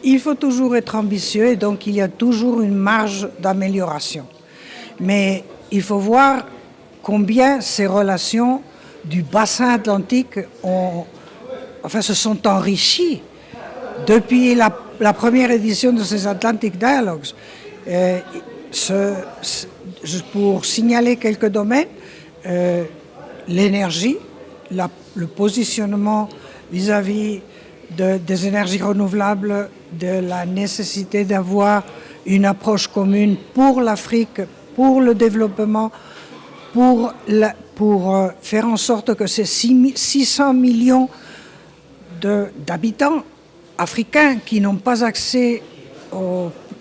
il faut toujours être ambitieux et donc il y a toujours une marge d'amélioration. Mais il faut voir combien ces relations du bassin atlantique se sont enrichies depuis la première édition de ces Atlantic Dialogues. Pour signaler quelques domaines, l'énergie, le positionnement vis-à-vis des énergies renouvelables, de la nécessité d'avoir une approche commune pour l'Afrique, pour le développement, pour faire en sorte que ces 600 millions d'habitants africains qui n'ont pas accès à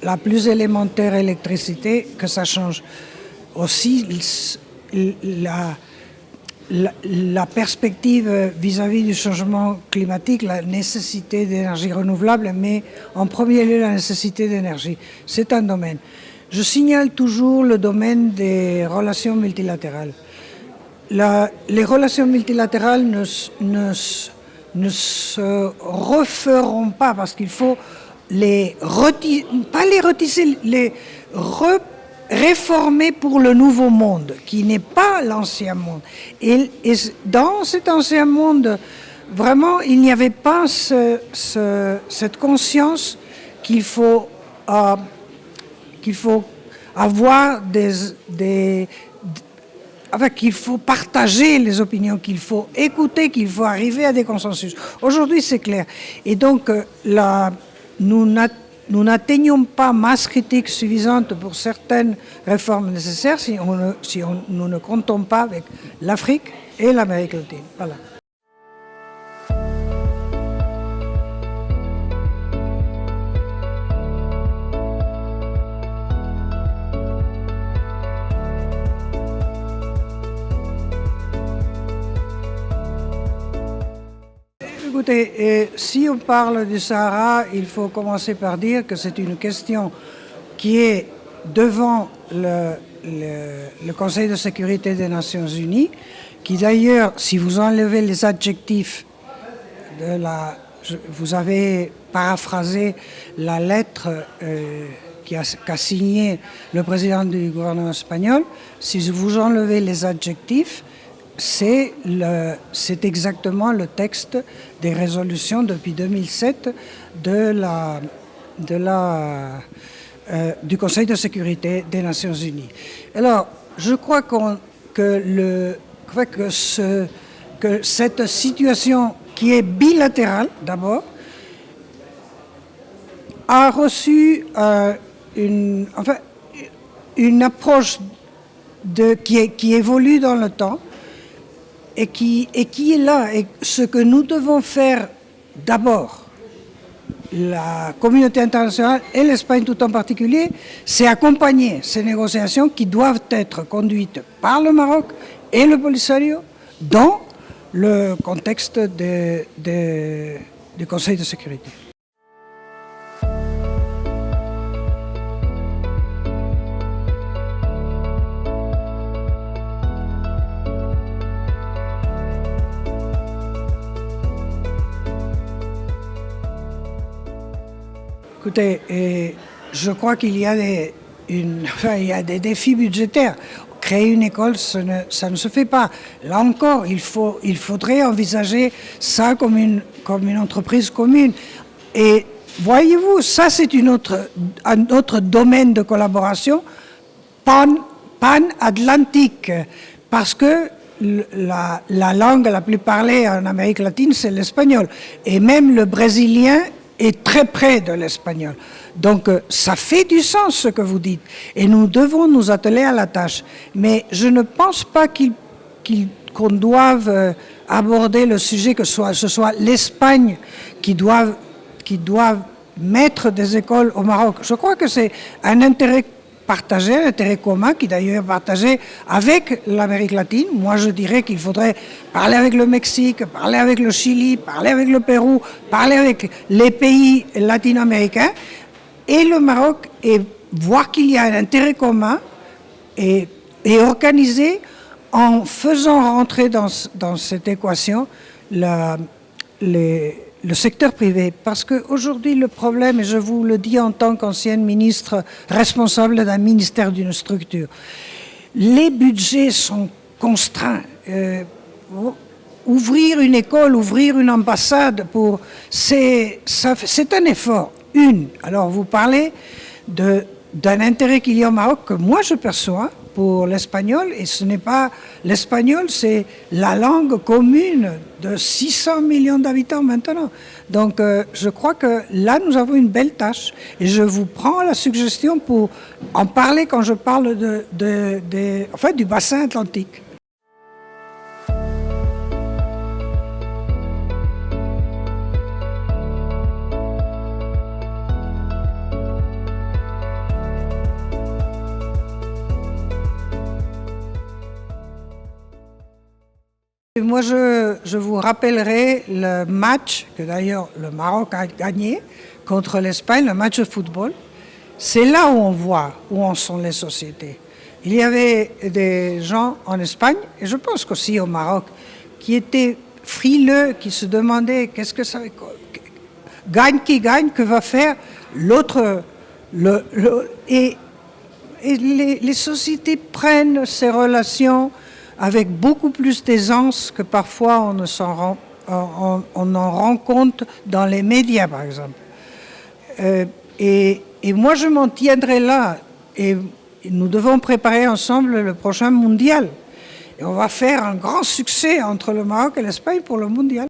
la plus élémentaire électricité, que ça change. Aussi, la perspective vis-à-vis du changement climatique, la nécessité d'énergie renouvelable, mais en premier lieu la nécessité d'énergie. C'est un domaine. Je signale toujours le domaine des relations multilatérales. Les relations multilatérales ne se referont pas parce qu'il faut réformer pour le nouveau monde, qui n'est pas l'ancien monde. Et dans cet ancien monde, vraiment, il n'y avait pas cette conscience qu'il faut avoir qu'il faut partager les opinions, qu'il faut écouter, qu'il faut arriver à des consensus. Aujourd'hui, c'est clair. Et donc, nous n'atteignons pas masse critique suffisante pour certaines réformes nécessaires si nous ne comptons pas avec l'Afrique et l'Amérique latine. Voilà. Écoutez, si on parle du Sahara, il faut commencer par dire que c'est une question qui est devant le Conseil de sécurité des Nations Unies, qui d'ailleurs, si vous enlevez les adjectifs vous avez paraphrasé la lettre qu'a signée le président du gouvernement espagnol, si vous enlevez les adjectifs, c'est exactement le texte des résolutions depuis 2007 du Conseil de sécurité des Nations Unies. Alors, je crois que cette situation qui est bilatérale, d'abord, a reçu une approche qui évolue dans le temps, et qui est là. Et ce que nous devons faire d'abord, la communauté internationale et l'Espagne tout en particulier, c'est accompagner ces négociations qui doivent être conduites par le Maroc et le Polisario dans le contexte du Conseil de sécurité. Écoutez, je crois qu'il y a des défis budgétaires. Créer une école, ça ne se fait pas. Là encore, il faudrait envisager ça comme une entreprise commune. Et voyez-vous, ça c'est un autre domaine de collaboration pan-atlantique, parce que la langue la plus parlée en Amérique latine, c'est l'espagnol. Et même le brésilien est très près de l'espagnol. Donc, ça fait du sens ce que vous dites. Et nous devons nous atteler à la tâche. Mais je ne pense pas qu'on doive aborder le sujet que ce soit l'Espagne qui doit mettre des écoles au Maroc. Je crois que c'est un intérêt partagé, un intérêt commun, qui d'ailleurs est partagé avec l'Amérique latine. Moi, je dirais qu'il faudrait parler avec le Mexique, parler avec le Chili, parler avec le Pérou, parler avec les pays latino-américains et le Maroc, et voir qu'il y a un intérêt commun et organiser en faisant rentrer dans cette équation le secteur privé. Parce qu'aujourd'hui, le problème, et je vous le dis en tant qu'ancienne ministre responsable d'un ministère d'une structure, les budgets sont contraints. Ouvrir une école, ouvrir une ambassade, c'est un effort. Alors vous parlez d'un intérêt qu'il y a au Maroc que moi je perçois pour l'espagnol, et ce n'est pas l'espagnol, c'est la langue commune de 600 millions d'habitants maintenant. Donc je crois que là nous avons une belle tâche, et je vous prends la suggestion pour en parler quand je parle du bassin atlantique. Moi, je vous rappellerai le match que d'ailleurs le Maroc a gagné contre l'Espagne, le match de football. C'est là où on voit où en sont les sociétés. Il y avait des gens en Espagne, et je pense qu'aussi au Maroc, qui étaient frileux, qui se demandaient qu'est-ce que ça gagne qui gagne, que va faire l'autre. Et les sociétés prennent ces relations avec beaucoup plus d'aisance que parfois on en rend compte dans les médias, par exemple. Et moi, je m'en tiendrai là. Et nous devons préparer ensemble le prochain mondial. Et on va faire un grand succès entre le Maroc et l'Espagne pour le mondial.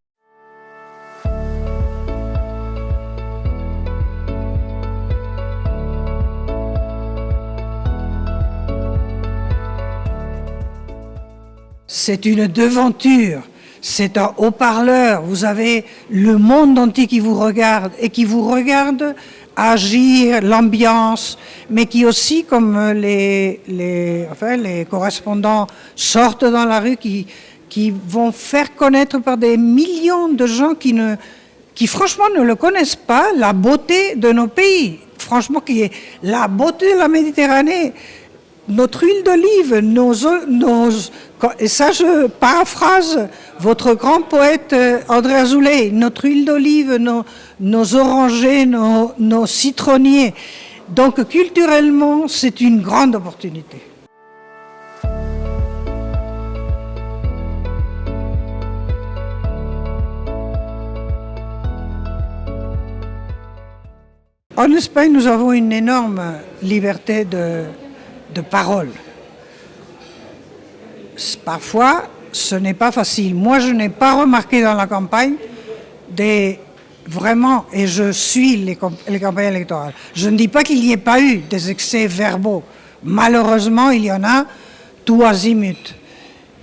C'est une devanture, c'est un haut-parleur. Vous avez le monde entier qui vous regarde et qui vous regarde agir, l'ambiance, mais qui aussi, comme les correspondants sortent dans la rue, qui vont faire connaître par des millions de gens qui franchement ne le connaissent pas, la beauté de nos pays. Franchement, qui est la beauté de la Méditerranée. Notre huile d'olive, et ça je paraphrase votre grand poète André Azoulay, notre huile d'olive, nos orangers, nos citronniers. Donc culturellement, c'est une grande opportunité. En Espagne, nous avons une énorme liberté de parole. Parfois, ce n'est pas facile. Moi, je n'ai pas remarqué dans la campagne vraiment, et je suis les campagnes électorales, je ne dis pas qu'il n'y ait pas eu des excès verbaux. Malheureusement, il y en a tout azimut.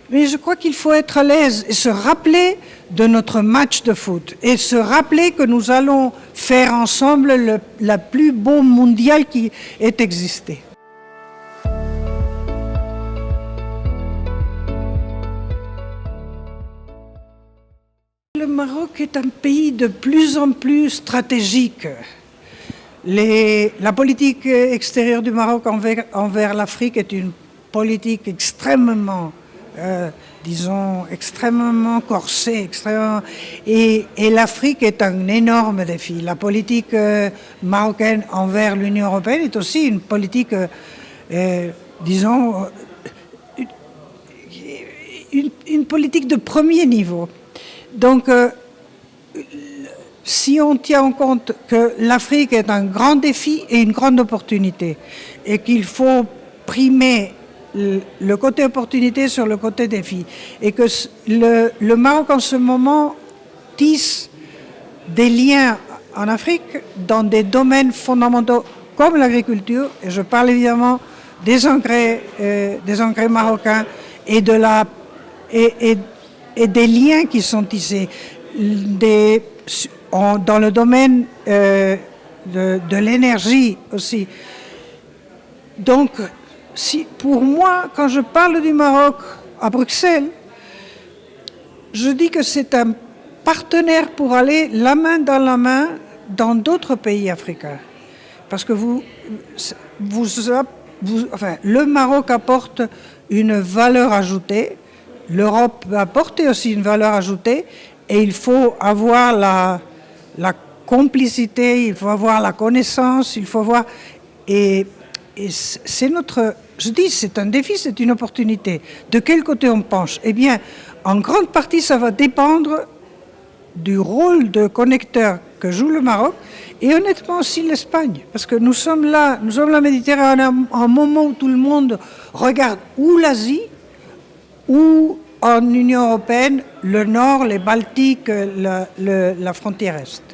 Mais je crois qu'il faut être à l'aise et se rappeler de notre match de foot et se rappeler que nous allons faire ensemble la plus beau mondial qui ait existé. Le Maroc est un pays de plus en plus stratégique. La politique extérieure du Maroc envers l'Afrique est une politique extrêmement, extrêmement corsée. Et l'Afrique est un énorme défi. La politique marocaine envers l'Union européenne est aussi une politique, une politique de premier niveau. Donc, si on tient en compte que l'Afrique est un grand défi et une grande opportunité, et qu'il faut primer le côté opportunité sur le côté défi, et que le Maroc en ce moment tisse des liens en Afrique dans des domaines fondamentaux comme l'agriculture, et je parle évidemment des engrais marocains et des liens qui sont tissés dans le domaine de l'énergie aussi. Donc, pour moi, quand je parle du Maroc à Bruxelles, je dis que c'est un partenaire pour aller la main dans la main dans d'autres pays africains. Parce que le Maroc apporte une valeur ajoutée, l'Europe peut apporter aussi une valeur ajoutée, et il faut avoir la complicité, il faut avoir la connaissance, il faut voir... Et c'est notre... Je dis, c'est un défi, c'est une opportunité. De quel côté on penche? Eh bien, en grande partie, ça va dépendre du rôle de connecteur que joue le Maroc et honnêtement aussi l'Espagne. Parce que nous sommes là, nous sommes la Méditerranée, un moment où tout le monde regarde ou l'Asie ou en Union européenne, le Nord, les Baltiques, la frontière Est.